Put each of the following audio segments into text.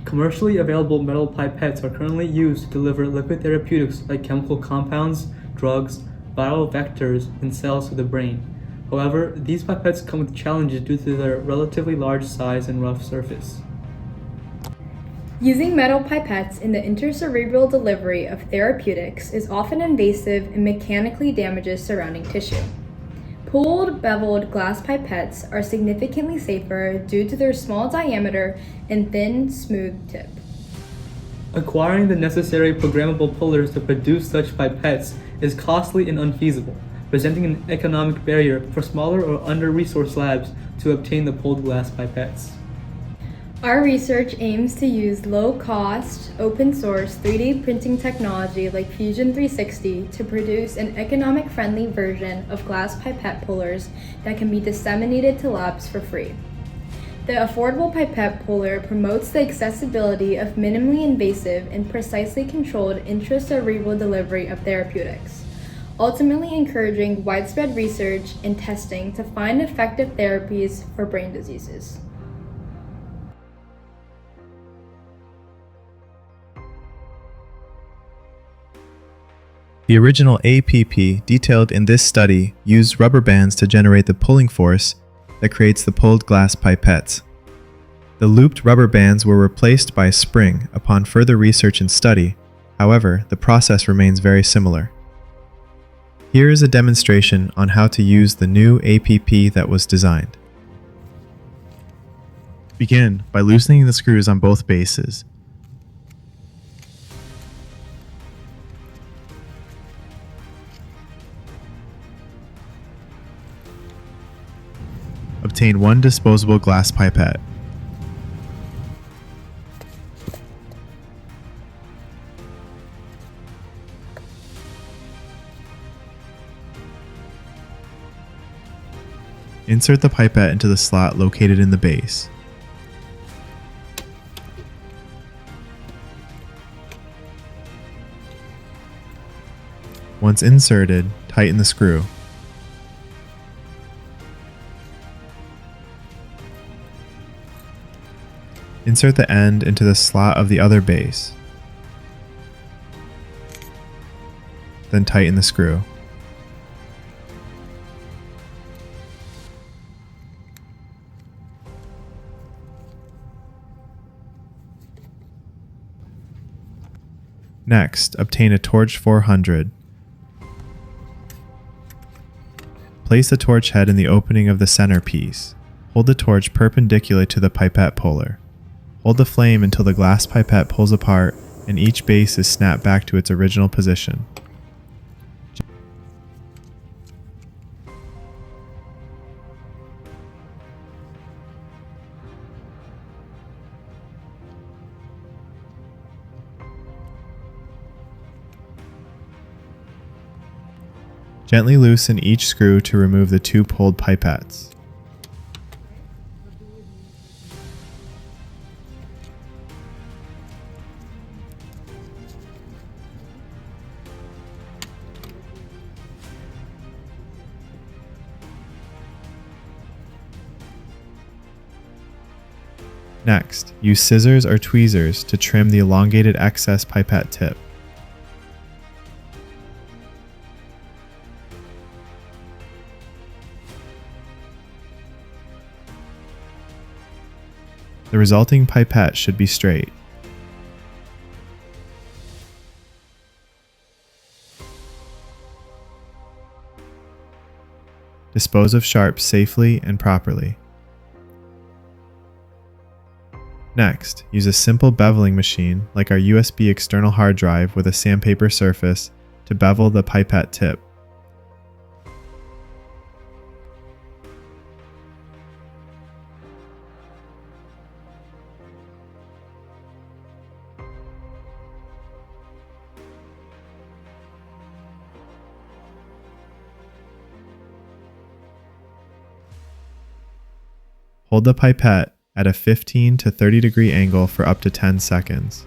Commercially available metal pipettes are currently used to deliver liquid therapeutics like chemical compounds, drugs, viral vectors, and cells to the brain. However, these pipettes come with challenges due to their relatively large size and rough surface. Using metal pipettes in the intracerebral delivery of therapeutics is often invasive and mechanically damages surrounding tissue. Pooled, beveled glass pipettes are significantly safer due to their small diameter and thin, smooth tip. Acquiring the necessary programmable pullers to produce such pipettes is costly and unfeasible, presenting an economic barrier for smaller or under-resourced labs to obtain the pulled glass pipettes. Our research aims to use low-cost, open-source 3D printing technology like Fusion 360 to produce an economic-friendly version of glass pipette pullers that can be disseminated to labs for free. The affordable pipette puller promotes the accessibility of minimally invasive and precisely controlled intracerebral delivery of therapeutics, ultimately encouraging widespread research and testing to find effective therapies for brain diseases. The original APP detailed in this study used rubber bands to generate the pulling force that creates the pulled glass pipettes. The looped rubber bands were replaced by a spring upon further research and study. However, the process remains very similar. Here is a demonstration on how to use the new APP that was designed. Begin by loosening the screws on both bases. Obtain one disposable glass pipette. Insert the pipette into the slot located in the base. Once inserted, tighten the screw. Insert the end into the slot of the other base. Then tighten the screw. Next, obtain a torch 400. Place the torch head in the opening of the centerpiece. Hold the torch perpendicular to the pipette puller. Hold the flame until the glass pipette pulls apart and each base is snapped back to its original position. Gently loosen each screw to remove the two pulled pipettes. Next, use scissors or tweezers to trim the elongated excess pipette tip. The resulting pipette should be straight. Dispose of sharps safely and properly. Next, use a simple beveling machine like our USB external hard drive with a sandpaper surface to bevel the pipette tip. Hold the pipette at a 15 to 30 degree angle for up to 10 seconds.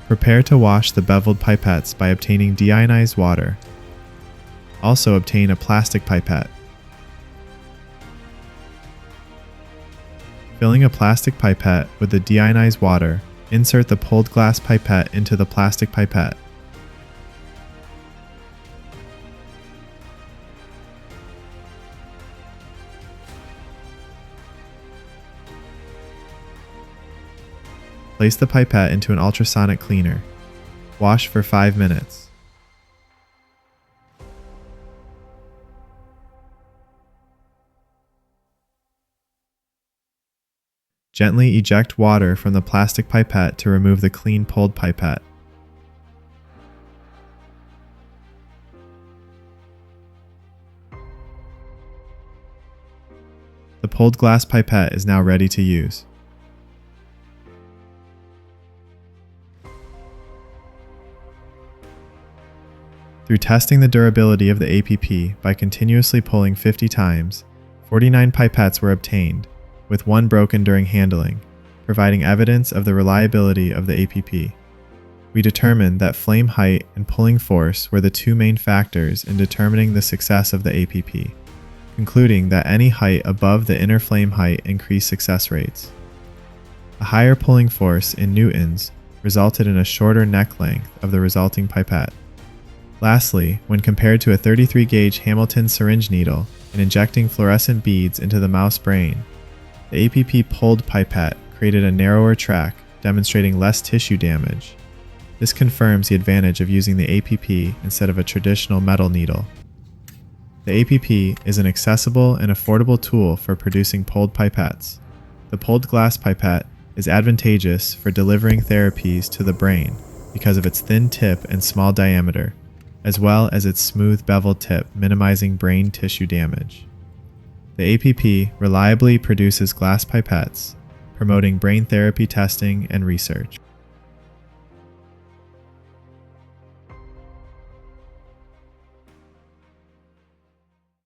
Prepare to wash the beveled pipettes by obtaining deionized water. Also obtain a plastic pipette. Filling a plastic pipette with the deionized water, insert the pulled glass pipette into the plastic pipette. Place the pipette into an ultrasonic cleaner. Wash for 5 minutes. Gently eject water from the plastic pipette to remove the clean pulled pipette. The pulled glass pipette is now ready to use. Through testing the durability of the APP by continuously pulling 50 times, 49 pipettes were obtained, with one broken during handling, providing evidence of the reliability of the APP. We determined that flame height and pulling force were the two main factors in determining the success of the APP, concluding that any height above the inner flame height increased success rates. A higher pulling force in newtons resulted in a shorter neck length of the resulting pipette. Lastly, when compared to a 33-gauge Hamilton syringe needle and injecting fluorescent beads into the mouse brain, the APP pulled pipette created a narrower track, demonstrating less tissue damage. This confirms the advantage of using the APP instead of a traditional metal needle. The APP is an accessible and affordable tool for producing pulled pipettes. The pulled glass pipette is advantageous for delivering therapies to the brain because of its thin tip and small diameter, as well as its smooth beveled tip, minimizing brain tissue damage. The APP reliably produces glass pipettes, promoting brain therapy testing and research.